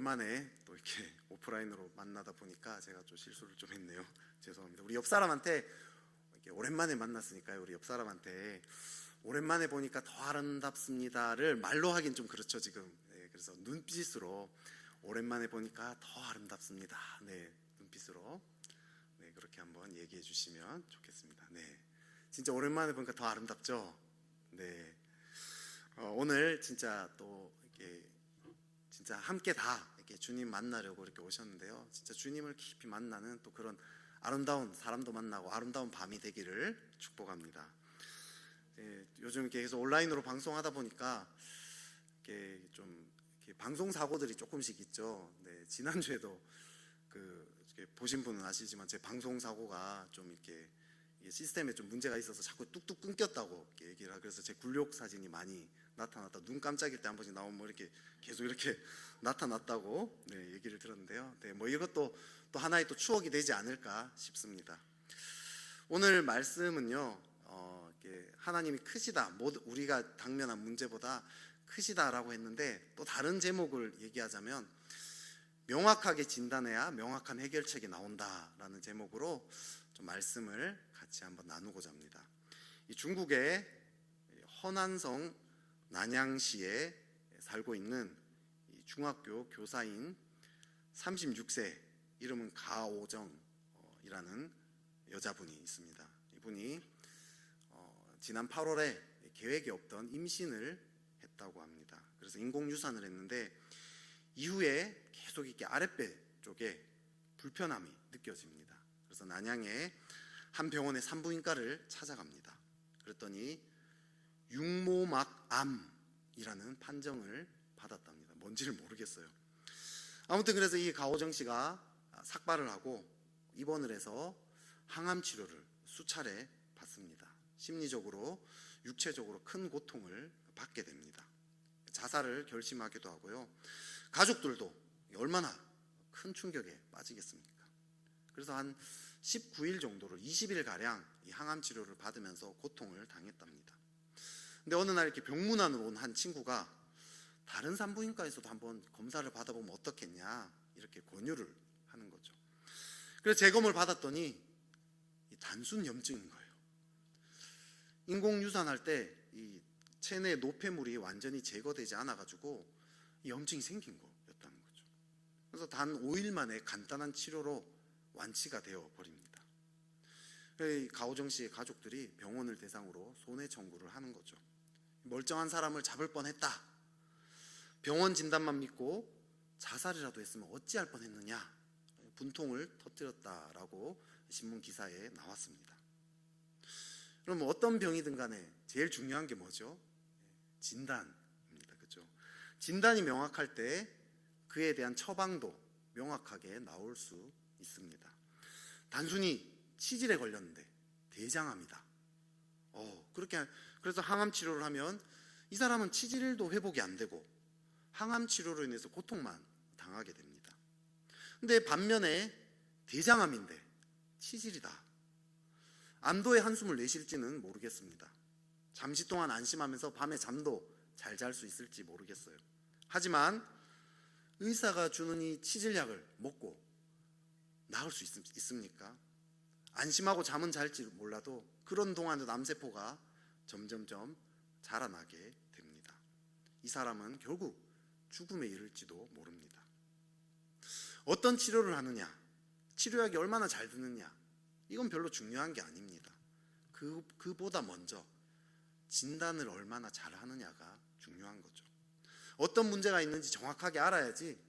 오랜만에 또 이렇게 오프라인으로 만나다 보니까 제가 좀 실수를 좀 했네요. 죄송합니다. 우리 옆 사람한테 이렇게 오랜만에 만났으니까요. 우리 옆 사람한테 오랜만에 보니까 더 아름답습니다를 말로 하긴 좀 그렇죠 지금. 네, 그래서 눈빛으로 오랜만에 보니까 더 아름답습니다. 네, 눈빛으로 네 그렇게 한번 얘기해 주시면 좋겠습니다. 네, 진짜 오랜만에 보니까 더 아름답죠. 네, 오늘 진짜 또 이렇게 진짜 함께 다 이렇게 주님 만나려고 이렇게 오셨는데요. 진짜 주님을 깊이 만나는 또 그런 아름다운 사람도 만나고 아름다운 밤이 되기를 축복합니다. 예, 요즘 이렇게 계속 온라인으로 방송하다 보니까 이렇게 좀 이렇게 방송 사고들이 조금씩 있죠. 네, 지난주에도 이렇게 보신 분은 아시지만 제 방송 사고가 좀 이렇게 시스템에 좀 문제가 있어서 자꾸 뚝뚝 끊겼다고 이렇게 얘기를 하고, 그래서 제 굴욕 사진이 많이 나타났다. 눈 깜짝일 때 한 번씩 나오면 뭐 이렇게 계속 이렇게 나타났다고 네, 얘기를 들었는데요. 네, 뭐 이것도 또 하나의 또 추억이 되지 않을까 싶습니다. 오늘 말씀은요, 이렇게 하나님이 크시다, 우리가 당면한 문제보다 크시다라고 했는데, 또 다른 제목을 얘기하자면 명확하게 진단해야 명확한 해결책이 나온다라는 제목으로 좀 말씀을 같이 한번 나누고자 합니다. 이 중국의 허난성 난양시에 살고 있는 중학교 교사인 36세, 이름은 가오정이라는 여자분이 있습니다. 이분이 지난 8월에 계획이 없던 임신을 했다고 합니다. 그래서 인공유산을 했는데 이후에 계속 이렇게 아랫배 쪽에 불편함이 느껴집니다. 그래서 난양의 한 병원의 산부인과를 찾아갑니다. 그랬더니 육모막암이라는 판정을 받았답니다. 뭔지를 모르겠어요. 아무튼 그래서 이 가오정 씨가 삭발을 하고 입원을 해서 항암 치료를 수차례 받습니다. 심리적으로 육체적으로 큰 고통을 받게 됩니다. 자살을 결심하기도 하고요. 가족들도 얼마나 큰 충격에 빠지겠습니까? 그래서 한 19일 정도를 20일가량 이 항암 치료를 받으면서 고통을 당했답니다. 근데 어느 날 이렇게 병문안으로 온 한 친구가 다른 산부인과에서도 한번 검사를 받아보면 어떻겠냐 이렇게 권유를 하는 거죠. 그래서 재검을 받았더니 단순 염증인 거예요. 인공유산할 때 이 체내 노폐물이 완전히 제거되지 않아가지고 염증이 생긴 거였다는 거죠. 그래서 단 5일 만에 간단한 치료로 완치가 되어 버립니다. 가오정 씨의 가족들이 병원을 대상으로 손해 청구를 하는 거죠. 멀쩡한 사람을 잡을 뻔했다, 병원 진단만 믿고 자살이라도 했으면 어찌할 뻔했느냐, 분통을 터뜨렸다라고 신문 기사에 나왔습니다. 그럼 어떤 병이든 간에 제일 중요한 게 뭐죠? 진단입니다. 그렇죠? 진단이 명확할 때 그에 대한 처방도 명확하게 나올 수 있습니다. 단순히 치질에 걸렸는데 대장암이다. 그래서 항암 치료를 하면 이 사람은 치질도 회복이 안 되고 항암 치료로 인해서 고통만 당하게 됩니다. 근데 반면에 대장암인데 치질이다. 안도의 한숨을 내쉴지는 모르겠습니다. 잠시 동안 안심하면서 밤에 잠도 잘 잘 수 있을지 모르겠어요. 하지만 의사가 주는 이 치질약을 먹고 나을 수 있습니까? 안심하고 잠은 잘지 몰라도 그런 동안에도 암세포가 점점점 자라나게 됩니다. 이 사람은 결국 죽음에 이를지도 모릅니다. 어떤 치료를 하느냐, 치료약이 얼마나 잘 드느냐, 이건 별로 중요한 게 아닙니다. 그보다 먼저 진단을 얼마나 잘 하느냐가 중요한 거죠. 어떤 문제가 있는지 정확하게 알아야지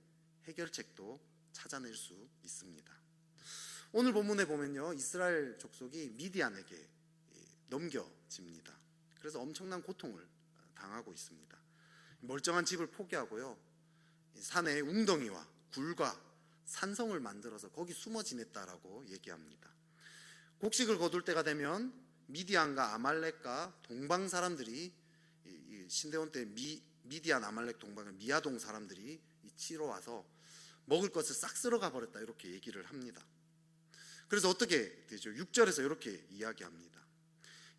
해결책도 찾아낼 수 있습니다. 오늘 본문에 보면요, 이스라엘 족속이 미디안에게 넘겨집니다. 그래서 엄청난 고통을 당하고 있습니다. 멀쩡한 집을 포기하고요, 산에 웅덩이와 굴과 산성을 만들어서 거기 숨어 지냈다라고 얘기합니다. 곡식을 거둘 때가 되면 미디안과 아말렉과 동방 사람들이, 신대원 때 미디안 아말렉 동방의 미아동 사람들이 치러 와서 먹을 것을 싹 쓸어가 버렸다, 이렇게 얘기를 합니다. 그래서 어떻게 되죠? 6절에서 이렇게 이야기합니다.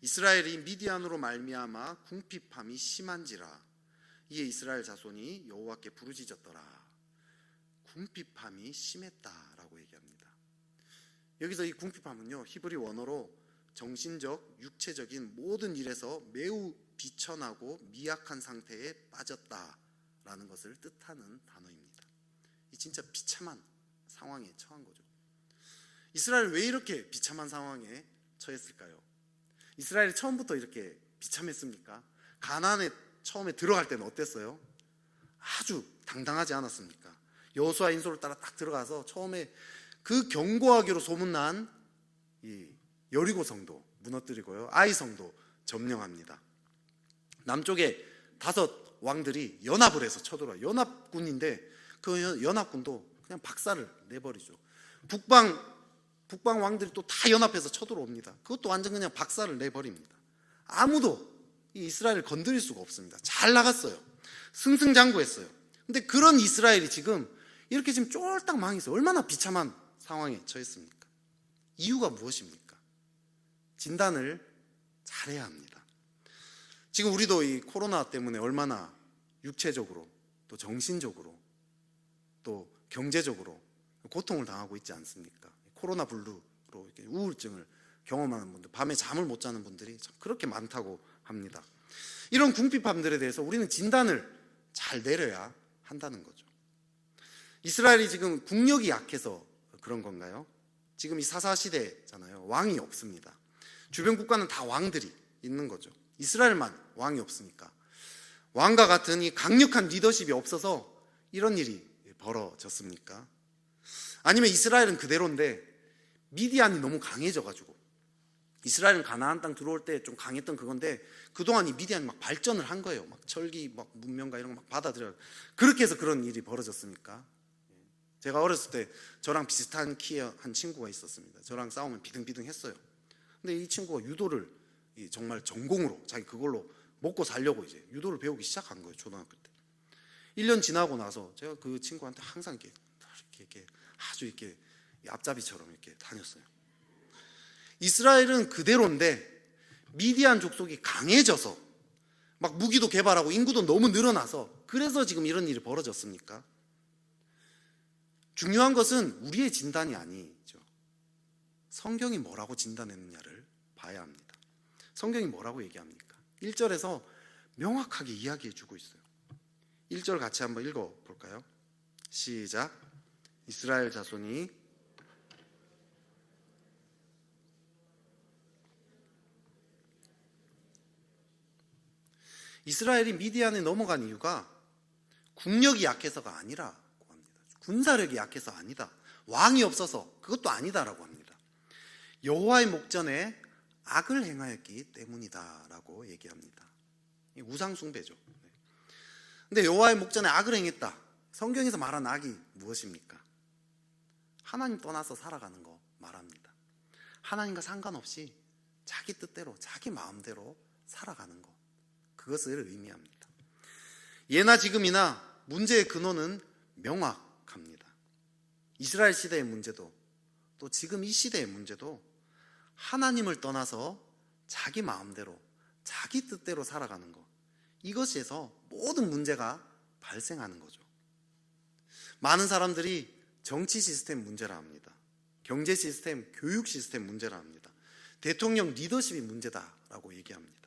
이스라엘이 미디안으로 말미암아 궁핍함이 심한지라 이에 이스라엘 자손이 여호와께 부르짖었더라. 궁핍함이 심했다라고 얘기합니다. 여기서 이 궁핍함은요, 히브리 원어로 정신적, 육체적인 모든 일에서 매우 비천하고 미약한 상태에 빠졌다라는 것을 뜻하는 단어입니다. 이 진짜 비참한 상황에 처한 거죠. 이스라엘 왜 이렇게 비참한 상황에 처했을까요? 이스라엘이 처음부터 이렇게 비참했습니까? 가나안에 처음에 들어갈 때는 어땠어요? 아주 당당하지 않았습니까? 여호수아 인솔을 따라 딱 들어가서 처음에 그 견고하기로 소문난 이 여리고 성도 무너뜨리고요, 아이 성도 점령합니다. 남쪽에 5 왕들이 연합을 해서 쳐들어와요. 연합군인데 그 연합군도 그냥 박살을 내버리죠. 북방 왕들이 또 다 연합해서 쳐들어옵니다. 그것도 완전 그냥 박살을 내버립니다. 아무도 이 이스라엘을 건드릴 수가 없습니다. 잘 나갔어요. 승승장구했어요. 근데 그런 이스라엘이 지금 이렇게 지금 쫄딱 망했어요. 얼마나 비참한 상황에 처했습니까? 이유가 무엇입니까? 진단을 잘해야 합니다. 지금 우리도 이 코로나 때문에 얼마나 육체적으로 또 정신적으로 또 경제적으로 고통을 당하고 있지 않습니까? 코로나 블루로 이렇게 우울증을 경험하는 분들, 밤에 잠을 못 자는 분들이 참 그렇게 많다고 합니다. 이런 궁핍함들에 대해서 우리는 진단을 잘 내려야 한다는 거죠. 이스라엘이 지금 국력이 약해서 그런 건가요? 지금 이 사사시대잖아요. 왕이 없습니다. 주변 국가는 다 왕들이 있는 거죠. 이스라엘만 왕이 없으니까. 왕과 같은 이 강력한 리더십이 없어서 이런 일이 벌어졌습니까? 아니면 이스라엘은 그대로인데 미디안이 너무 강해져가지고, 이스라엘은 가나안 땅 들어올 때 좀 강했던 그건데 그동안 이 미디안이 막 발전을 한 거예요. 막 철기, 막 문명가 이런 거 막 받아들여요. 그렇게 해서 그런 일이 벌어졌습니까? 제가 어렸을 때 저랑 비슷한 키의 한 친구가 있었습니다. 저랑 싸우면 비등비등 했어요. 근데 이 친구가 유도를 정말 전공으로 자기 그걸로 먹고 살려고 이제 유도를 배우기 시작한 거예요. 초등학교 때. 1년 지나고 나서 제가 그 친구한테 항상 이렇게 아주 이렇게 앞잡이처럼 이렇게 다녔어요. 이스라엘은 그대로인데 미디안 족속이 강해져서 막 무기도 개발하고 인구도 너무 늘어나서 그래서 지금 이런 일이 벌어졌습니까? 중요한 것은 우리의 진단이 아니죠. 성경이 뭐라고 진단했느냐를 봐야 합니다. 성경이 뭐라고 얘기합니까? 1절에서 명확하게 이야기해 주고 있어요. 1절 같이 한번 읽어볼까요? 시작. 이스라엘 자손이 이스라엘이 미디안에 넘어간 이유가 국력이 약해서가 아니라고 합니다. 군사력이 약해서 아니다. 왕이 없어서 그것도 아니다라고 합니다. 여호와의 목전에 악을 행하였기 때문이다라고 얘기합니다. 우상 숭배죠. 근데 여호와의 목전에 악을 행했다. 성경에서 말한 악이 무엇입니까? 하나님 떠나서 살아가는 거 말합니다. 하나님과 상관없이 자기 뜻대로 자기 마음대로 살아가는 것, 그것을 의미합니다. 예나 지금이나 문제의 근원은 명확합니다. 이스라엘 시대의 문제도 또 지금 이 시대의 문제도 하나님을 떠나서 자기 마음대로 자기 뜻대로 살아가는 것, 이것에서 모든 문제가 발생하는 거죠. 많은 사람들이 정치 시스템 문제라 합니다. 경제 시스템, 교육 시스템 문제라 합니다. 대통령 리더십이 문제다라고 얘기합니다.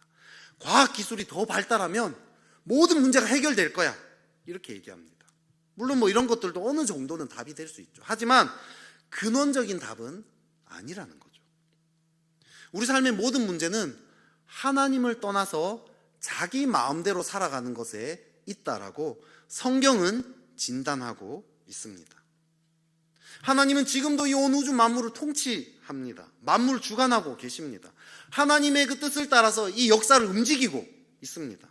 과학 기술이 더 발달하면 모든 문제가 해결될 거야, 이렇게 얘기합니다. 물론 뭐 이런 것들도 어느 정도는 답이 될 수 있죠. 하지만 근원적인 답은 아니라는 거죠. 우리 삶의 모든 문제는 하나님을 떠나서 자기 마음대로 살아가는 것에 있다라고 성경은 진단하고 있습니다. 하나님은 지금도 이 온 우주 만물을 통치합니다. 만물 주관하고 계십니다. 하나님의 그 뜻을 따라서 이 역사를 움직이고 있습니다.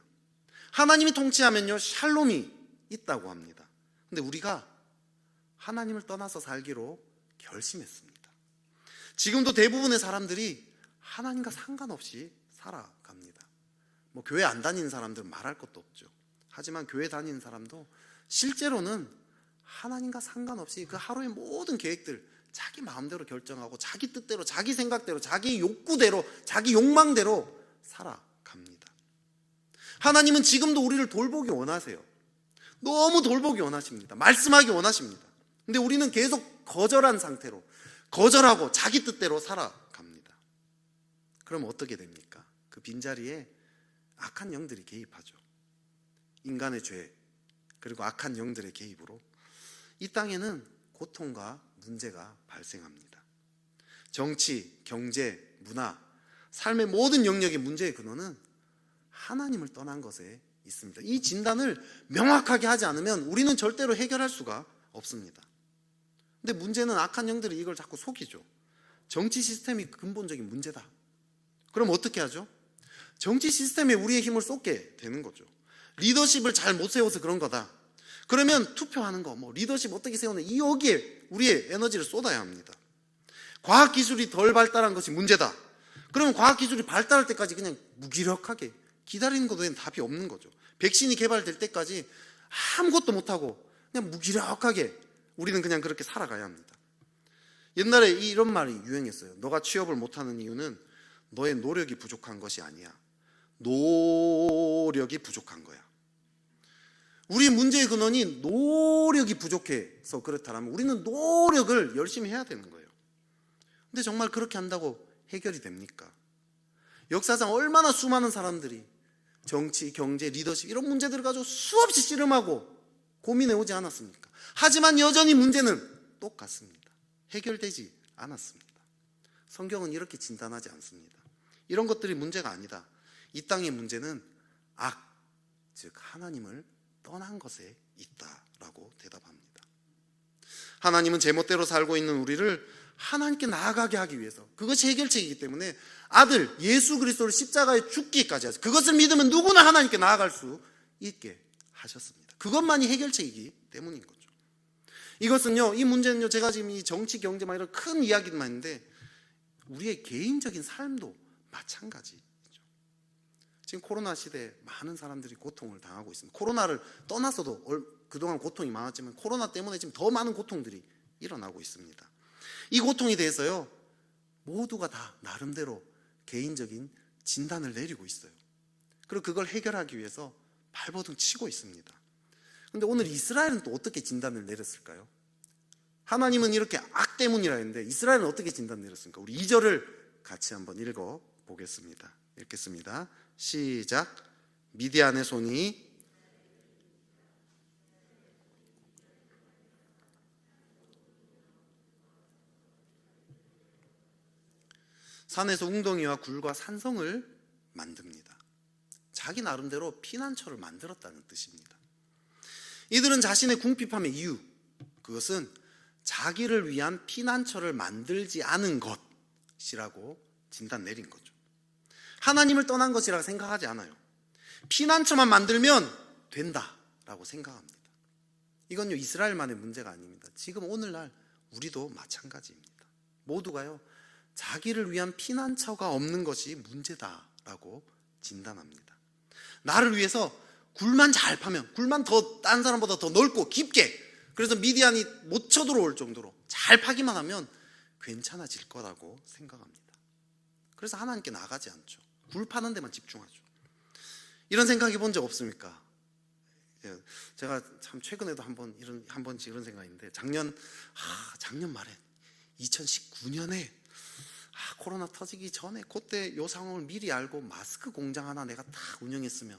하나님이 통치하면요, 샬롬이 있다고 합니다. 근데 우리가 하나님을 떠나서 살기로 결심했습니다. 지금도 대부분의 사람들이 하나님과 상관없이 살아갑니다. 뭐 교회 안 다니는 사람들은 말할 것도 없죠. 하지만 교회 다니는 사람도 실제로는 하나님과 상관없이 그 하루의 모든 계획들 자기 마음대로 결정하고 자기 뜻대로, 자기 생각대로, 자기 욕구대로, 자기 욕망대로 살아갑니다. 하나님은 지금도 우리를 돌보기 원하세요. 너무 돌보기 원하십니다. 말씀하기 원하십니다. 근데 우리는 계속 거절한 상태로, 거절하고 자기 뜻대로 살아갑니다. 그럼 어떻게 됩니까? 그 빈자리에 악한 영들이 개입하죠. 인간의 죄, 그리고 악한 영들의 개입으로 이 땅에는 고통과 문제가 발생합니다. 정치, 경제, 문화, 삶의 모든 영역의 문제의 근원은 하나님을 떠난 것에 있습니다. 이 진단을 명확하게 하지 않으면 우리는 절대로 해결할 수가 없습니다. 근데 문제는 악한 영들이 이걸 자꾸 속이죠. 정치 시스템이 근본적인 문제다. 그럼 어떻게 하죠? 정치 시스템에 우리의 힘을 쏟게 되는 거죠. 리더십을 잘 못 세워서 그런 거다. 그러면 투표하는 거, 리더십 어떻게 세우는 여기에 우리의 에너지를 쏟아야 합니다. 과학기술이 덜 발달한 것이 문제다. 그러면 과학기술이 발달할 때까지 그냥 무기력하게 기다리는 것도 외엔 답이 없는 거죠. 백신이 개발될 때까지 아무것도 못하고 그냥 무기력하게 우리는 그냥 그렇게 살아가야 합니다. 옛날에 이런 말이 유행했어요. 너가 취업을 못하는 이유는 너의 노력이 부족한 것이 아니야. 노력이 부족한 거야. 우리 문제의 근원이 노력이 부족해서 그렇다면 우리는 노력을 열심히 해야 되는 거예요. 근데 정말 그렇게 한다고 해결이 됩니까? 역사상 얼마나 수많은 사람들이 정치, 경제, 리더십 이런 문제들을 가지고 수없이 씨름하고 고민해 오지 않았습니까? 하지만 여전히 문제는 똑같습니다. 해결되지 않았습니다. 성경은 이렇게 진단하지 않습니다. 이런 것들이 문제가 아니다. 이 땅의 문제는 악, 즉 하나님을 떠난 것에 있다라고 대답합니다. 하나님은 제멋대로 살고 있는 우리를 하나님께 나아가게 하기 위해서, 그것이 해결책이기 때문에 아들 예수 그리스도를 십자가에 죽기까지 하죠. 그것을 믿으면 누구나 하나님께 나아갈 수 있게 하셨습니다. 그것만이 해결책이기 때문인 거죠. 이것은요, 이 문제는요, 제가 지금 이 정치, 경제 막 이런 큰 이야기만 했는데 우리의 개인적인 삶도 마찬가지죠. 지금 코로나 시대에 많은 사람들이 고통을 당하고 있습니다. 코로나를 떠나서도 그동안 고통이 많았지만 코로나 때문에 지금 더 많은 고통들이 일어나고 있습니다. 이 고통에 대해서요, 모두가 다 나름대로 개인적인 진단을 내리고 있어요. 그리고 그걸 해결하기 위해서 발버둥 치고 있습니다. 그런데 오늘 이스라엘은 또 어떻게 진단을 내렸을까요? 하나님은 이렇게 악 때문이라 했는데 이스라엘은 어떻게 진단 내렸습니까? 우리 2절을 같이 한번 읽어보겠습니다. 읽겠습니다. 시작. 미디안의 손이 산에서 웅덩이와 굴과 산성을 만듭니다. 자기 나름대로 피난처를 만들었다는 뜻입니다. 이들은 자신의 궁핍함의 이유, 그것은 자기를 위한 피난처를 만들지 않은 것이라고 진단 내린 거죠. 하나님을 떠난 것이라고 생각하지 않아요. 피난처만 만들면 된다라고 생각합니다. 이건요, 이스라엘만의 문제가 아닙니다. 지금 오늘날 우리도 마찬가지입니다. 모두가요, 자기를 위한 피난처가 없는 것이 문제다라고 진단합니다. 나를 위해서 굴만 잘 파면, 굴만 더 딴 사람보다 더 넓고 깊게, 그래서 미디안이 못 쳐들어올 정도로 잘 파기만 하면 괜찮아질 거라고 생각합니다. 그래서 하나님께 나가지 않죠. 굴 파는 데만 집중하죠. 이런 생각해 본 적 없습니까? 제가 참 최근에도 한 번씩 이런 생각인데, 작년 말에 2019년에 코로나 터지기 전에 그때 요 상황을 미리 알고 마스크 공장 하나 내가 다 운영했으면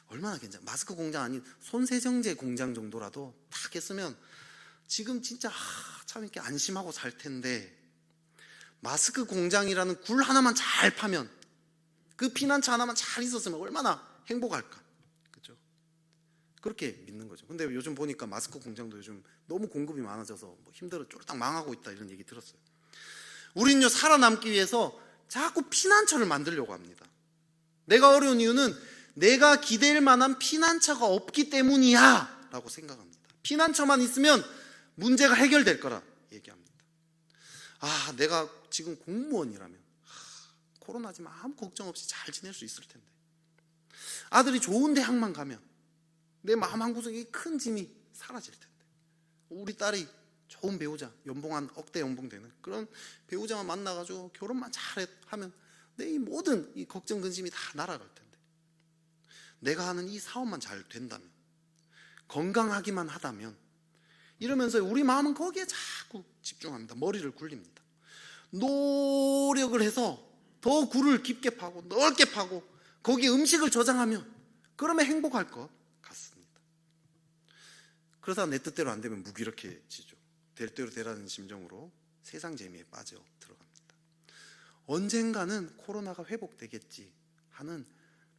얼마나 괜찮아. 마스크 공장 아닌 손세정제 공장 정도라도 딱 했으면 지금 진짜 참 이렇게 안심하고 살 텐데, 마스크 공장이라는 굴 하나만 잘 파면, 그 피난처 하나만 잘 있었으면 얼마나 행복할까. 그렇죠? 그렇게 믿는 거죠. 근데 요즘 보니까 마스크 공장도 요즘 너무 공급이 많아져서 힘들어 쫄딱 망하고 있다 이런 얘기 들었어요. 우리는요, 살아남기 위해서 자꾸 피난처를 만들려고 합니다. 내가 어려운 이유는 내가 기댈 만한 피난처가 없기 때문이야 라고 생각합니다. 피난처만 있으면 문제가 해결될 거라 얘기합니다. 내가 지금 공무원이라면 코로나지만 아무 걱정 없이 잘 지낼 수 있을 텐데, 아들이 좋은 대학만 가면 내 마음 한구석에 큰 짐이 사라질 텐데, 우리 딸이 좋은 배우자, 연봉 한 억대 연봉 되는 그런 배우자만 만나가지고 결혼만 잘하면 내 이 모든 이 걱정 근심이 다 날아갈 텐데, 내가 하는 이 사업만 잘 된다면, 건강하기만 하다면 이러면서 우리 마음은 거기에 자꾸 집중합니다. 머리를 굴립니다. 노력을 해서 더 굴을 깊게 파고 넓게 파고 거기에 음식을 저장하면 그러면 행복할 것 같습니다. 그러다 내 뜻대로 안 되면 무기력해지죠. 될 대로 되라는 심정으로 세상 재미에 빠져 들어갑니다. 언젠가는 코로나가 회복되겠지 하는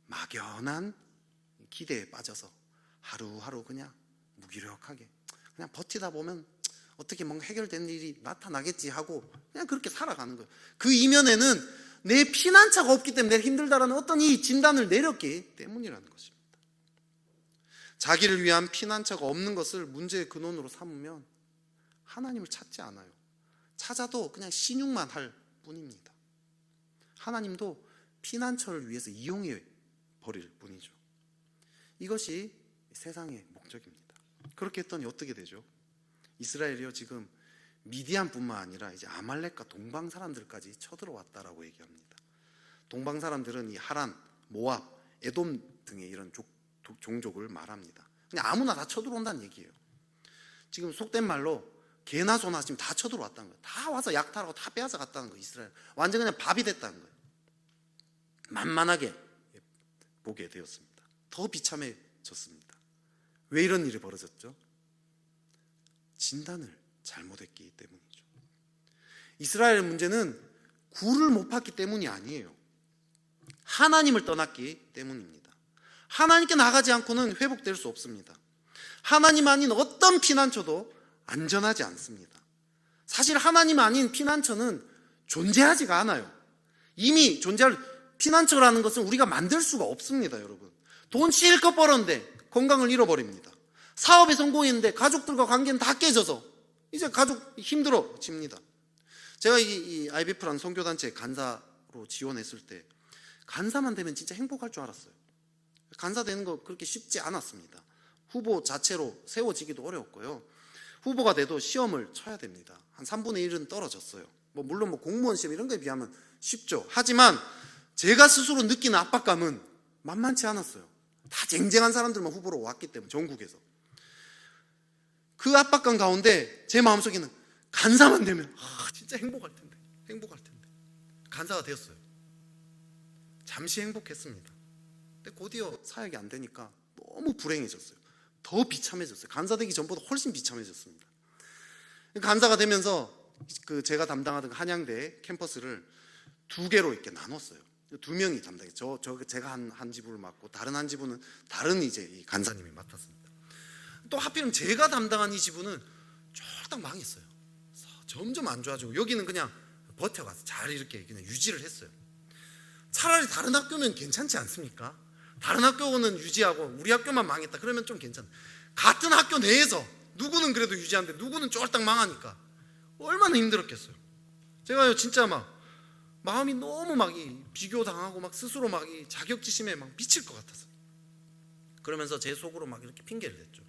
막연한 기대에 빠져서 하루하루 그냥 무기력하게 그냥 버티다 보면 어떻게 뭔가 해결된 일이 나타나겠지 하고 그냥 그렇게 살아가는 거예요. 그 이면에는 내 피난처가 없기 때문에 내가 힘들다라는 어떤 이 진단을 내렸기 때문이라는 것입니다. 자기를 위한 피난처가 없는 것을 문제의 근원으로 삼으면 하나님을 찾지 않아요. 찾아도 그냥 신용만 할 뿐입니다. 하나님도 피난처를 위해서 이용해 버릴 뿐이죠. 이것이 세상의 목적입니다. 그렇게 했더니 어떻게 되죠? 이스라엘이요 지금 미디안뿐만 아니라 이제 아말렉과 동방 사람들까지 쳐들어왔다라고 얘기합니다. 동방 사람들은 이 하란, 모압, 에돔 등의 이런 종족을 말합니다. 그냥 아무나 다 쳐들어온다는 얘기예요. 지금 속된 말로 개나 소나 지금 다 쳐들어왔다는 거예요. 다 와서 약탈하고 다 빼앗아 갔다는 거예요. 이스라엘 완전 그냥 밥이 됐다는 거예요. 만만하게 보게 되었습니다. 더 비참해졌습니다. 왜 이런 일이 벌어졌죠? 진단을 잘못했기 때문이죠. 이스라엘의 문제는 굴을 못 팠기 때문이 아니에요. 하나님을 떠났기 때문입니다. 하나님께 나가지 않고는 회복될 수 없습니다. 하나님 아닌 어떤 피난처도 안전하지 않습니다. 사실 하나님 아닌 피난처는 존재하지가 않아요. 이미 존재할 피난처라는 것은 우리가 만들 수가 없습니다. 여러분, 돈 실컷 벌었는데 건강을 잃어버립니다. 사업에 성공했는데 가족들과 관계는 다 깨져서 이제 가족 힘들어집니다. 제가 이 IBF라는 선교단체 간사로 지원했을 때 간사만 되면 진짜 행복할 줄 알았어요. 간사 되는 거 그렇게 쉽지 않았습니다. 후보 자체로 세워지기도 어려웠고요. 후보가 돼도 시험을 쳐야 됩니다. 한 3분의 1은 떨어졌어요. 물론 공무원 시험 이런 거에 비하면 쉽죠. 하지만 제가 스스로 느끼는 압박감은 만만치 않았어요. 다 쟁쟁한 사람들만 후보로 왔기 때문에 전국에서. 그 압박감 가운데 제 마음속에는 간사만 되면 진짜 행복할 텐데 간사가 되었어요. 잠시 행복했습니다. 근데 곧이어 사역이 안 되니까 너무 불행해졌어요. 더 비참해졌어요. 간사 되기 전보다 훨씬 비참해졌습니다. 간사가 되면서 제가 담당하던 한양대 캠퍼스를 2개로 이렇게 나눴어요. 2명이 담당했죠. 제가 한 지부를 맡고 다른 한 지부는 다른 이제 이 간사님이 맡았습니다. 또 하필이면 제가 담당한 이 지부는 쫄딱 망했어요. 점점 안 좋아지고 여기는 그냥 버텨가서 잘 이렇게 그냥 유지를 했어요. 차라리 다른 학교면 괜찮지 않습니까? 다른 학교는 유지하고 우리 학교만 망했다 그러면 좀 괜찮아. 같은 학교 내에서 누구는 그래도 유지하는데 누구는 쫄딱 망하니까 얼마나 힘들었겠어요. 제가요 진짜 마음이 너무 비교당하고 스스로 자격지심에 미칠 것 같았어요. 그러면서 제 속으로 이렇게 핑계를 댔죠.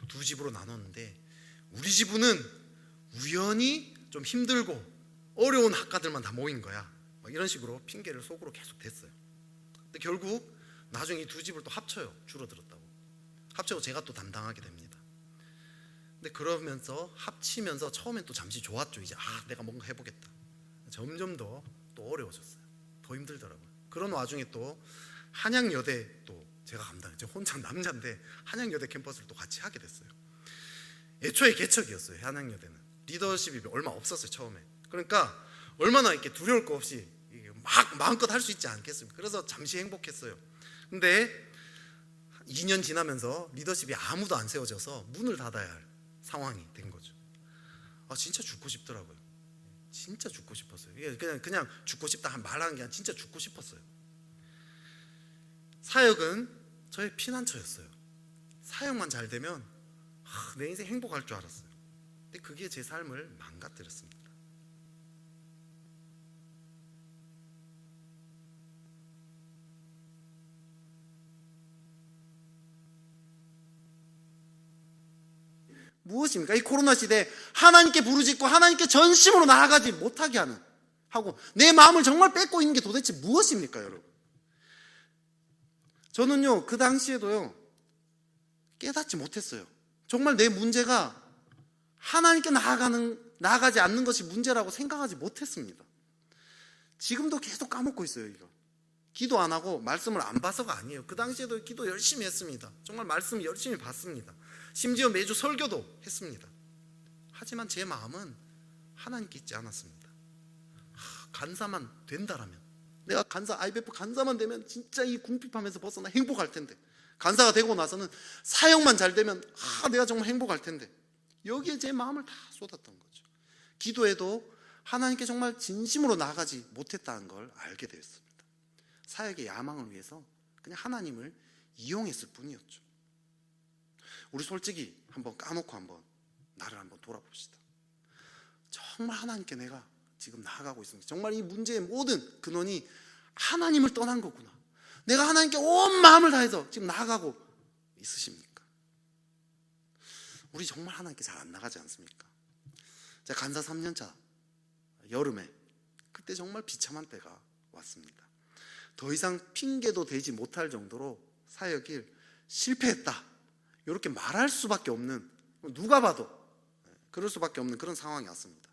2집으로 나눴는데 우리 지부는 우연히 좀 힘들고 어려운 학과들만 다 모인 거야. 이런 식으로 핑계를 속으로 계속 댔어요. 근데 결국 나중에 이 2집을 또 합쳐요. 줄어들었다고. 합치고 제가 또 담당하게 됩니다. 근데 그러면서 합치면서 처음엔 또 잠시 좋았죠. 이제 내가 뭔가 해보겠다. 점점 더 또 어려워졌어요. 더 힘들더라고요. 그런 와중에 또 한양여대 또 제가 감당했죠. 혼자 남자인데 한양여대 캠퍼스를 또 같이 하게 됐어요. 애초에 개척이었어요. 한양여대는 리더십이 얼마 없었어요. 처음에. 그러니까 얼마나 이렇게 두려울 거 없이 마음껏 할 수 있지 않겠습니까? 그래서 잠시 행복했어요. 근데 2년 지나면서 리더십이 아무도 안 세워져서 문을 닫아야 할 상황이 된 거죠. 진짜 죽고 싶더라고요. 진짜 죽고 싶었어요. 그냥 죽고 싶다 말하는 게 아니라 진짜 죽고 싶었어요. 사역은 저의 피난처였어요. 사역만 잘 되면 내 인생 행복할 줄 알았어요. 근데 그게 제 삶을 망가뜨렸습니다. 무엇입니까? 이 코로나 시대에 하나님께 부르짖고 하나님께 전심으로 나아가지 못하게 하고 내 마음을 정말 뺏고 있는 게 도대체 무엇입니까, 여러분? 저는요 그 당시에도요 깨닫지 못했어요. 정말 내 문제가 하나님께 나아가지 않는 것이 문제라고 생각하지 못했습니다. 지금도 계속 까먹고 있어요. 이거 기도 안 하고 말씀을 안 봐서가 아니에요. 그 당시에도 기도 열심히 했습니다. 정말 말씀 열심히 봤습니다. 심지어 매주 설교도 했습니다. 하지만 제 마음은 하나님께 있지 않았습니다. 간사만 된다라면, 내가 IBF 간사만 되면 진짜 이 궁핍함에서 벗어나 행복할 텐데, 간사가 되고 나서는 사역만 잘 되면 내가 정말 행복할 텐데, 여기에 제 마음을 다 쏟았던 거죠. 기도에도 하나님께 정말 진심으로 나아가지 못했다는 걸 알게 되었습니다. 사역의 야망을 위해서 그냥 하나님을 이용했을 뿐이었죠. 우리 솔직히 한번 까놓고 한번 나를 한번 돌아봅시다. 정말 하나님께 내가 지금 나아가고 있습니다. 정말 이 문제의 모든 근원이 하나님을 떠난 거구나. 내가 하나님께 온 마음을 다해서 지금 나아가고 있으십니까? 우리 정말 하나님께 잘 안 나가지 않습니까? 제가 간사 3년차 여름에, 그때 정말 비참한 때가 왔습니다. 더 이상 핑계도 대지 못할 정도로 사역일 실패했다, 이렇게 말할 수밖에 없는, 누가 봐도 그럴 수밖에 없는 그런 상황이 왔습니다.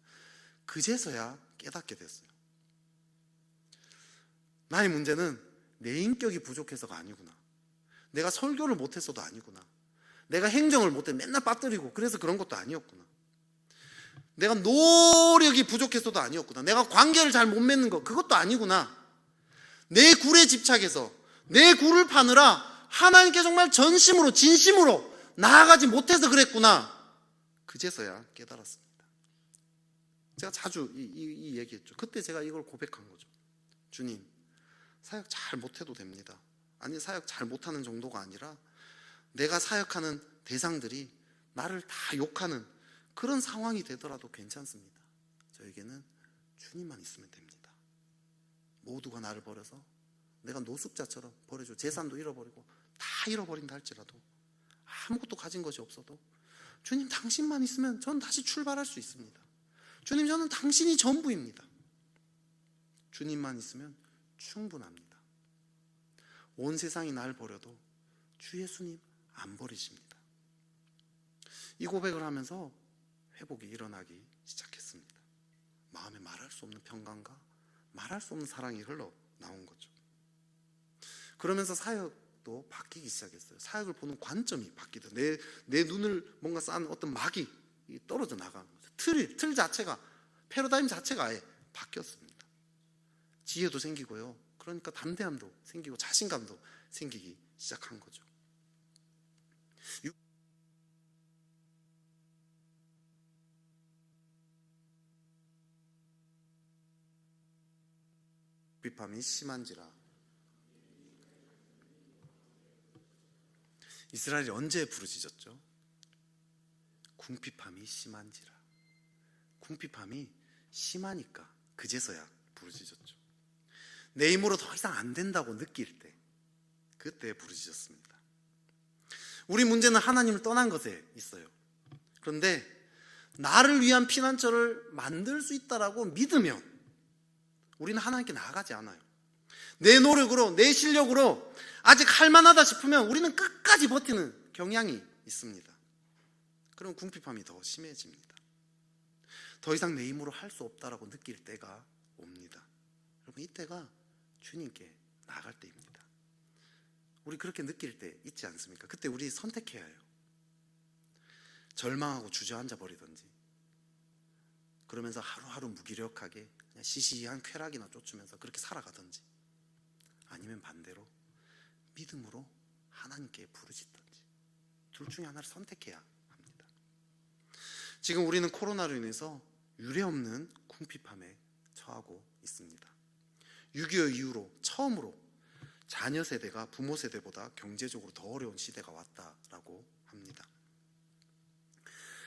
그제서야 깨닫게 됐어요. 나의 문제는 내 인격이 부족해서가 아니구나. 내가 설교를 못했어도 아니구나. 내가 행정을 못해 맨날 빠뜨리고 그래서 그런 것도 아니었구나. 내가 노력이 부족해서도 아니었구나. 내가 관계를 잘 못 맺는 거 그것도 아니구나. 내 굴에 집착해서 내 굴을 파느라 하나님께 정말 전심으로 진심으로 나아가지 못해서 그랬구나. 그제서야 깨달았습니다. 제가 자주 이 얘기했죠. 그때 제가 이걸 고백한 거죠. 주님, 사역 잘 못해도 됩니다. 아니, 사역 잘 못하는 정도가 아니라 내가 사역하는 대상들이 나를 다 욕하는 그런 상황이 되더라도 괜찮습니다. 저에게는 주님만 있으면 됩니다. 모두가 나를 버려서 내가 노숙자처럼 버려줘, 재산도 잃어버리고 다 잃어버린다 할지라도, 아무것도 가진 것이 없어도 주님 당신만 있으면 전 다시 출발할 수 있습니다. 주님, 저는 당신이 전부입니다. 주님만 있으면 충분합니다. 온 세상이 날 버려도 주 예수님 안 버리십니다. 이 고백을 하면서 회복이 일어나기 시작했습니다. 마음에 말할 수 없는 평강과 말할 수 없는 사랑이 흘러나온 거죠. 그러면서 사역도 바뀌기 시작했어요. 사역을 보는 관점이 바뀌다. 내 눈을 뭔가 쌓은 어떤 막이 떨어져 나가는 거죠. 틀 자체가, 패러다임 자체가 아예 바뀌었습니다. 지혜도 생기고요. 그러니까 담대함도 생기고 자신감도 생기기 시작한 거죠. 궁핍함이 심한지라. 이스라엘이 언제 부르짖었죠? 궁핍함이 심한지라. 궁핍함이 심하니까 그제서야 부르짖었죠. 내 힘으로 더 이상 안 된다고 느낄 때, 그때 부르짖었습니다. 우리 문제는 하나님을 떠난 것에 있어요. 그런데 나를 위한 피난처를 만들 수 있다라고 믿으면 우리는 하나님께 나아가지 않아요. 내 노력으로, 내 실력으로 아직 할만하다 싶으면 우리는 끝까지 버티는 경향이 있습니다. 그럼 궁핍함이 더 심해집니다. 더 이상 내 힘으로 할 수 없다라고 느낄 때가 옵니다. 여러분, 이때가 주님께 나아갈 때입니다. 우리 그렇게 느낄 때 있지 않습니까? 그때 우리 선택해야 해요. 절망하고 주저앉아 버리든지, 그러면서 하루하루 무기력하게 그냥 시시한 쾌락이나 쫓으면서 그렇게 살아가든지, 아니면 반대로 믿음으로 하나님께 부르짖든지, 둘 중에 하나를 선택해야 합니다. 지금 우리는 코로나로 인해서 유례없는 궁핍함에 처하고 있습니다. 6.25 이후로 처음으로 자녀 세대가 부모 세대보다 경제적으로 더 어려운 시대가 왔다라고 합니다.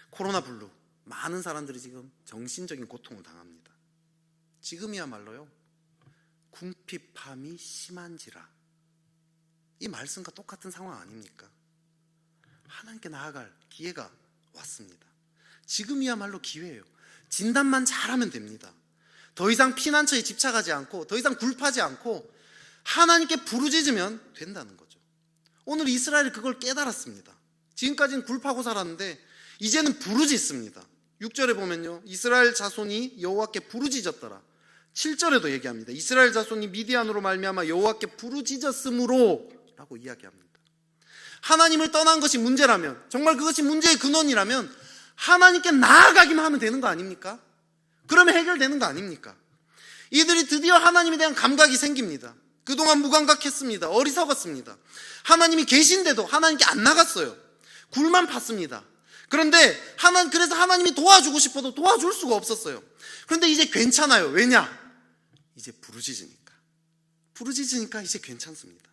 코로나 블루, 많은 사람들이 지금 정신적인 고통을 당합니다. 지금이야말로요, 궁핍함이 심한지라, 이 말씀과 똑같은 상황 아닙니까? 하나님께 나아갈 기회가 왔습니다. 지금이야말로 기회예요. 진단만 잘하면 됩니다. 더 이상 피난처에 집착하지 않고, 더 이상 굴파지 않고 하나님께 부르짖으면 된다는 거죠. 오늘 이스라엘이 그걸 깨달았습니다. 지금까지는 굴파고 살았는데 이제는 부르짖습니다. 6절에 보면요, 이스라엘 자손이 여호와께 부르짖었더라. 7절에도 얘기합니다. 이스라엘 자손이 미디안으로 말미암아 여호와께 부르짖었으므로 라고 이야기합니다. 하나님을 떠난 것이 문제라면, 정말 그것이 문제의 근원이라면 하나님께 나아가기만 하면 되는 거 아닙니까? 그러면 해결되는 거 아닙니까? 이들이 드디어 하나님에 대한 감각이 생깁니다. 그동안 무감각했습니다. 어리석었습니다. 하나님이 계신데도 하나님께 안 나갔어요. 굴만 팠습니다. 그런데 그래서 하나님이 도와주고 싶어도 도와줄 수가 없었어요. 그런데 이제 괜찮아요. 왜냐? 이제 부르짖으니까 이제 괜찮습니다.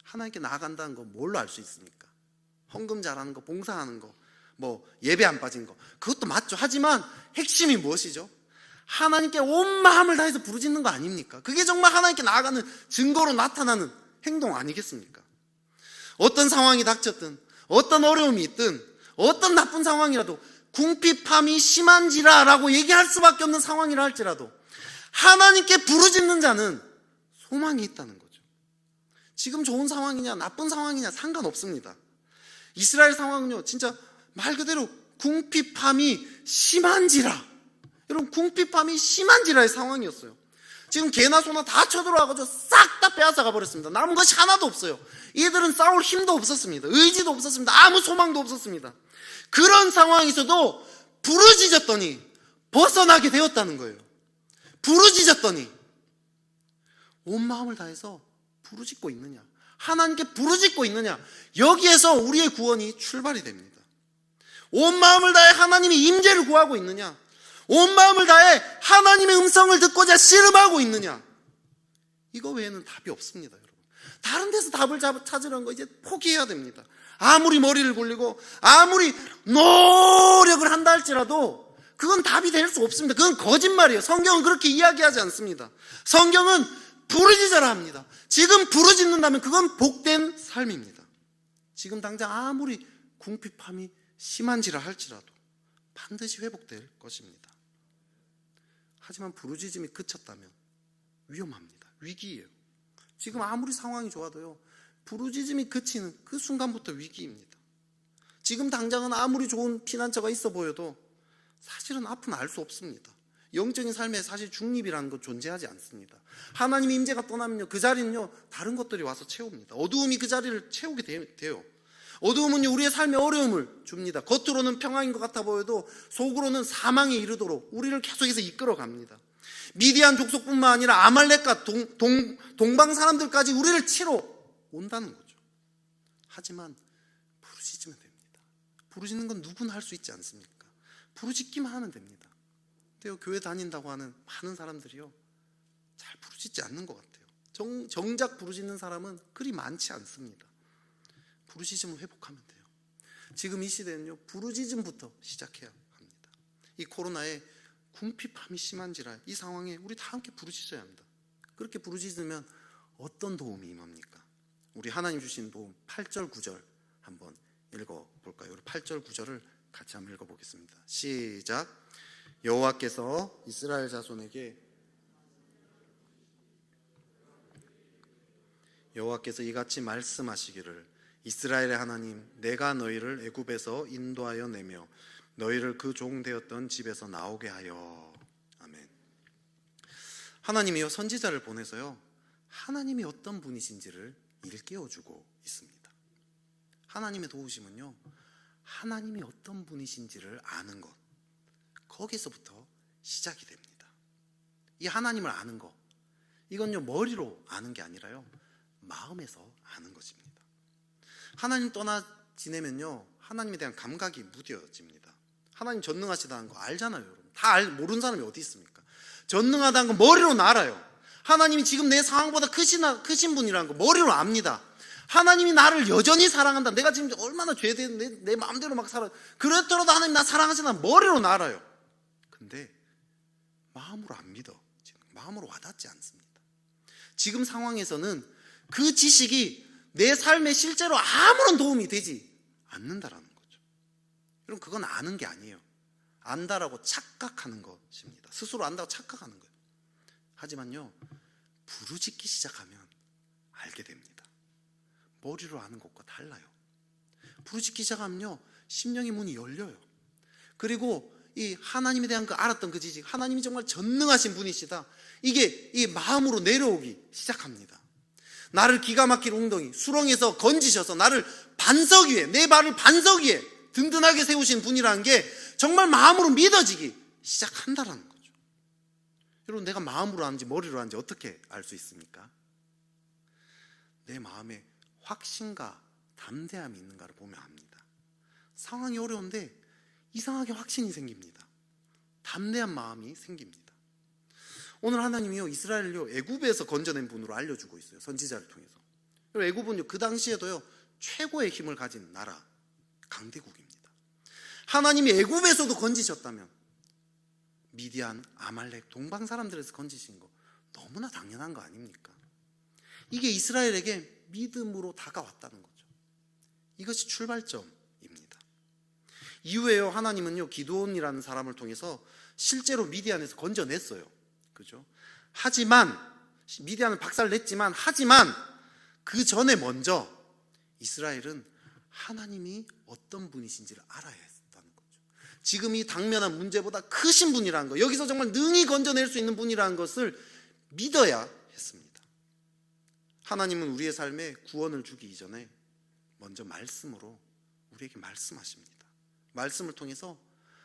하나님께 나아간다는 거 뭘로 알 수 있습니까? 헌금 잘하는 거, 봉사하는 거, 뭐 예배 안 빠진 거, 그것도 맞죠. 하지만 핵심이 무엇이죠? 하나님께 온 마음을 다해서 부르짖는 거 아닙니까? 그게 정말 하나님께 나아가는 증거로 나타나는 행동 아니겠습니까? 어떤 상황이 닥쳤든, 어떤 어려움이 있든, 어떤 나쁜 상황이라도, 궁핍함이 심한지라라고 얘기할 수밖에 없는 상황이라 할지라도 하나님께 부르짖는 자는 소망이 있다는 거죠. 지금 좋은 상황이냐 나쁜 상황이냐 상관없습니다. 이스라엘 상황은요, 진짜 말 그대로 궁핍함이 심한지라, 여러분, 궁핍함이 심한지라의 상황이었어요. 지금 개나 소나 다 쳐들어와가지고 싹 다 빼앗아가 버렸습니다. 남은 것이 하나도 없어요. 이들은 싸울 힘도 없었습니다. 의지도 없었습니다. 아무 소망도 없었습니다. 그런 상황에서도 부르짖었더니 벗어나게 되었다는 거예요. 부르짖었더니 온 마음을 다해서 부르짖고 있느냐, 하나님께 부르짖고 있느냐, 여기에서 우리의 구원이 출발이 됩니다. 온 마음을 다해 하나님의 임재를 구하고 있느냐, 온 마음을 다해 하나님의 음성을 듣고자 씨름하고 있느냐, 이거 외에는 답이 없습니다. 여러분, 다른 데서 답을 찾으려는 거 이제 포기해야 됩니다. 아무리 머리를 굴리고 아무리 노력을 한다 할지라도 그건 답이 될 수 없습니다. 그건 거짓말이에요. 성경은 그렇게 이야기하지 않습니다. 성경은 부르짖어라 합니다. 지금 부르짖는다면 그건 복된 삶입니다. 지금 당장 아무리 궁핍함이 심한지라 할지라도 반드시 회복될 것입니다. 하지만 부르짖음이 그쳤다면 위험합니다. 위기예요. 지금 아무리 상황이 좋아도요, 부르짖음이 그치는 그 순간부터 위기입니다. 지금 당장은 아무리 좋은 피난처가 있어 보여도 사실은 앞은 알 수 없습니다. 영적인 삶에 사실 중립이라는 건 존재하지 않습니다. 하나님의 임재가 떠나면요, 그 자리는요 다른 것들이 와서 채웁니다. 어두움이 그 자리를 채우게 돼요. 어두움은요 우리의 삶에 어려움을 줍니다. 겉으로는 평안인 것 같아 보여도 속으로는 사망에 이르도록 우리를 계속해서 이끌어 갑니다. 미디안 족속뿐만 아니라 아말렉과 동방 사람들까지 우리를 치러 온다는 거죠. 하지만 부르짖으면 됩니다. 부르짖는 건 누구나 할 수 있지 않습니까? 부르짖기만 하면 됩니다. 근데 교회 다닌다고 하는 많은 사람들이요, 잘 부르짖지 않는 것 같아요. 정작 부르짖는 사람은 그리 많지 않습니다. 부르짖음을 회복하면 돼요. 지금 이 시대는요, 부르짖음부터 시작해야 합니다. 이 코로나에 궁핍함이 심한지라 이 상황에 우리 다 함께 부르짖어야 합니다. 그렇게 부르짖으면 어떤 도움이 임합니까? 우리 하나님 주신 도움 8절 9절 한번 읽어볼까요? 우리 8절 9절을 같이 한번 읽어보겠습니다. 시작. 여호와께서 이스라엘 자손에게 여호와께서 이같이 말씀하시기를, 이스라엘의 하나님, 내가 너희를 애굽에서 인도하여 내며 너희를 그 종 되었던 집에서 나오게 하여. 아멘. 하나님이요, 선지자를 보내서요, 하나님이 어떤 분이신지를 일깨워주고 있습니다. 하나님의 도우심은요, 하나님이 어떤 분이신지를 아는 것, 거기서부터 시작이 됩니다. 이 하나님을 아는 것, 이건요 머리로 아는 게 아니라요 마음에서 아는 것입니다. 하나님 떠나 지내면요 하나님에 대한 감각이 무뎌집니다. 하나님 전능하시다는 거 알잖아요, 여러분. 다 모르는 사람이 어디 있습니까? 전능하다는 거 머리로는 알아요. 하나님이 지금 내 상황보다 크신 분이라는 거 머리로 압니다. 하나님이 나를 여전히 사랑한다, 내가 지금 얼마나 죄된 내 마음대로 막 살아, 그렇더라도 하나님 나 사랑하시나 머리로는 알아요. 근데 마음으로 안 믿어. 지금 마음으로 와닿지 않습니다. 지금 상황에서는 그 지식이 내 삶에 실제로 아무런 도움이 되지 않는다라는 거죠. 여러분, 그건 아는 게 아니에요. 안다라고 착각하는 것입니다. 스스로 안다고 착각하는 거예요. 하지만요, 부르짖기 시작하면 알게 됩니다. 머리로 아는 것과 달라요. 부르짖기 시작하면요, 심령의 문이 열려요. 그리고 이 하나님에 대한 그 알았던 그 지식, 하나님이 정말 전능하신 분이시다, 이게 이 마음으로 내려오기 시작합니다. 나를 기가 막힐 웅덩이 수렁에서 건지셔서 나를 반석 위에, 내 발을 반석 위에 든든하게 세우신 분이라는 게 정말 마음으로 믿어지기 시작한다라는 거죠. 여러분, 내가 마음으로 하는지 머리로 하는지 어떻게 알 수 있습니까? 내 마음에 확신과 담대함이 있는가를 보면 압니다. 상황이 어려운데 이상하게 확신이 생깁니다. 담대한 마음이 생깁니다. 오늘 하나님이요, 이스라엘을요 애굽에서 건져낸 분으로 알려주고 있어요. 선지자를 통해서. 애굽은요 그 당시에도요 최고의 힘을 가진 나라, 강대국입니다. 하나님이 애굽에서도 건지셨다면 미디안, 아말렉, 동방 사람들에서 건지신 거 너무나 당연한 거 아닙니까? 이게 이스라엘에게 믿음으로 다가왔다는 거죠. 이것이 출발점입니다. 이후에요 하나님은요 기드온이라는 사람을 통해서 실제로 미디안에서 건져냈어요. 그죠? 하지만 미디안은 박살냈지만, 하지만 그 전에 먼저 이스라엘은 하나님이 어떤 분이신지를 알아야 했다는 거죠. 지금 이 당면한 문제보다 크신 분이라는 거, 여기서 정말 능히 건져낼 수 있는 분이라는 것을 믿어야 했습니다. 하나님은 우리의 삶에 구원을 주기 이전에 먼저 말씀으로 우리에게 말씀하십니다. 말씀을 통해서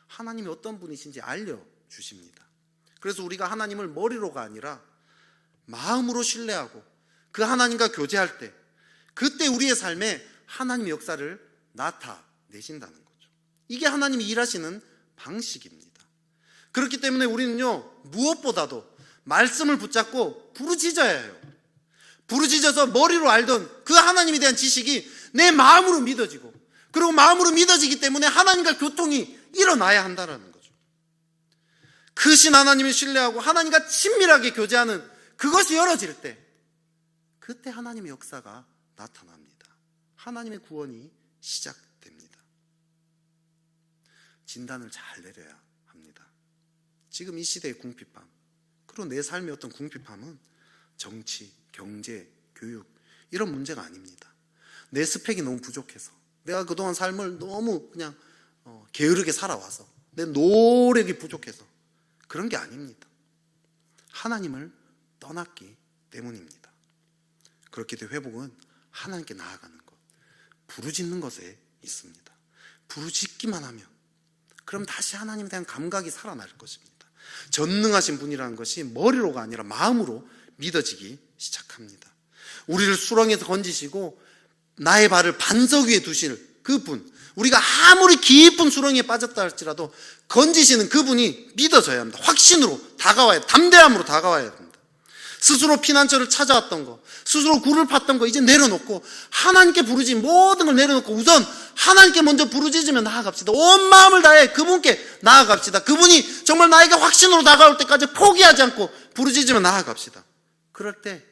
하나님이 어떤 분이신지 알려주십니다. 그래서 우리가 하나님을 머리로가 아니라 마음으로 신뢰하고 그 하나님과 교제할 때, 그때 우리의 삶에 하나님의 역사를 나타내신다는 거죠. 이게 하나님이 일하시는 방식입니다. 그렇기 때문에 우리는요 무엇보다도 말씀을 붙잡고 부르짖어야 해요. 부르짖어서 머리로 알던 그 하나님에 대한 지식이 내 마음으로 믿어지고, 그리고 마음으로 믿어지기 때문에 하나님과 교통이 일어나야 한다는 거죠. 크신 하나님을 신뢰하고 하나님과 친밀하게 교제하는 그것이 열어질 때, 그때 하나님의 역사가 나타납니다. 하나님의 구원이 시작됩니다. 진단을 잘 내려야 합니다. 지금 이 시대의 궁핍함, 그리고 내 삶의 어떤 궁핍함은 정치, 경제, 교육 이런 문제가 아닙니다. 내 스펙이 너무 부족해서, 내가 그동안 삶을 너무 그냥 게으르게 살아와서 내 노력이 부족해서 그런 게 아닙니다. 하나님을 떠났기 때문입니다. 그렇기 때문에 회복은 하나님께 나아가는 것, 부르짖는 것에 있습니다. 부르짖기만 하면 그럼 다시 하나님에 대한 감각이 살아날 것입니다. 전능하신 분이라는 것이 머리로가 아니라 마음으로 믿어지기 시작합니다. 우리를 수렁에서 건지시고 나의 발을 반석 위에 두실 그분, 우리가 아무리 깊은 수렁에 빠졌다 할지라도 건지시는 그분이 믿어져야 합니다. 확신으로 다가와야, 담대함으로 다가와야 합니다. 스스로 피난처를 찾아왔던 거, 스스로 굴을 팠던 거 이제 내려놓고 하나님께 부르짖, 모든 걸 내려놓고 우선 하나님께 먼저 부르짖으며 나아갑시다. 온 마음을 다해 그분께 나아갑시다. 그분이 정말 나에게 확신으로 다가올 때까지 포기하지 않고 부르짖으며 나아갑시다. 그럴 때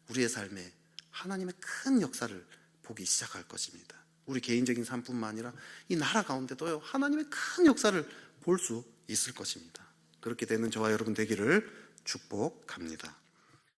우리의 삶에 하나님의 큰 역사를 보기 시작할 것입니다. 우리 개인적인 삶뿐만 아니라 이 나라 가운데도요 하나님의 큰 역사를 볼 수 있을 것입니다. 그렇게 되는 저와 여러분 되기를 축복합니다.